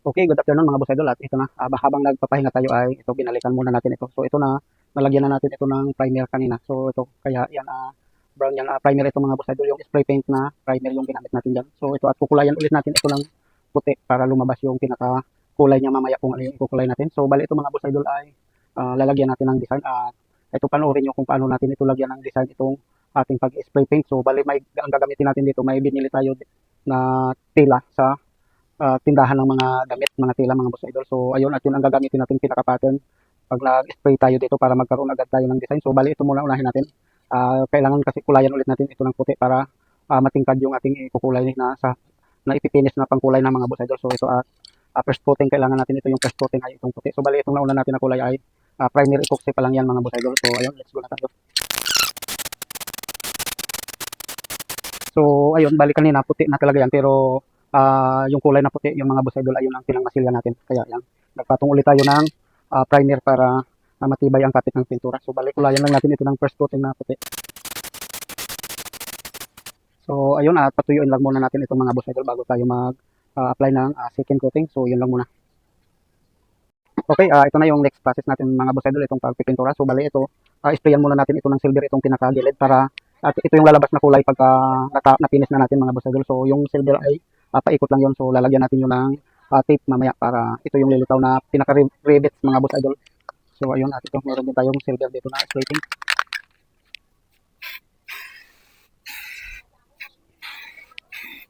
Okay, good afternoon mga boss idol at ito na, habang nagpapahinga tayo ay ito binalikan muna natin ito. So ito na, nalagyan na natin ito ng primer kanina. So ito, kaya yan, brown yan, primer ito mga boss idol, yung spray paint na primer yung ginamit natin dyan. So ito at kukulayan ulit natin ito ng puti para lumabas yung pinaka kulay niya mamaya kung ano yung kukulay natin. So bali ito mga boss idol ay lalagyan natin ng design at ito panoorin nyo kung paano natin ito lagyan ng design itong ating pag-spray paint. So bali ang gagamitin natin dito, may binili tayo na tela sa tindahan ng mga damit, mga tela, mga boss idol. So ayun, at yun ang gagamitin natin pinaka-pattern pag nag-spray tayo dito para magkaroon agad tayo ng design. So bali ito muna unahin natin. Kailangan kasi kulayan ulit natin ito ng puti para matingkad yung ating ikukulay na ipipinis na pangkulay ng mga boss idol. So ito first coating, kailangan natin ito yung first coating ay itong puti. So bali itong nauna natin na kulay ay primer epoxy pa lang yan mga boss idol. So ayun, let's go na tayo. So ayun, bali kanina puti na talaga yan pero yung kulay na puti, yung mga boss idol, ayun ang pinangmasilya natin. Kaya yan, nagpatong ulit tayo ng primer para matibay ang kapit ng pintura. So balik kulayan lang natin ito ng first coating na puti. So ayun, patuyuin lang muna natin itong mga boss idol bago tayo mag-apply ng second coating. So yun lang muna. Okay, ito na yung next process natin mga boss idol, itong pagpipintura. So bali ito, sprayan muna natin ito ng silver, itong pinakagilid para at ito yung lalabas na kulay pagka napinis na natin mga boss idol. So yung silver ay paikot lang yun. So lalagyan natin yun ng tape mamaya para ito yung lilitaw na pinaka-rivets mga boss idol. So ayun, at ito meron din tayong silver dito na slating.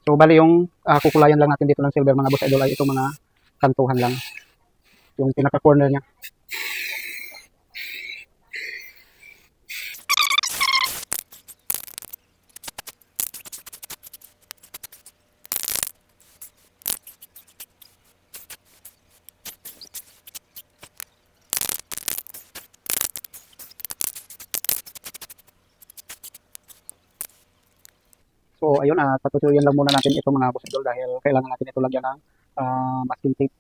So bali yung kukulayan lang natin dito ng silver mga boss idol ay itong mga kantuhan lang, yung pinaka-corner niya. So ayun, patutuyin lang muna natin ito mga boss idol dahil kailangan natin ito lagyan ng masking tape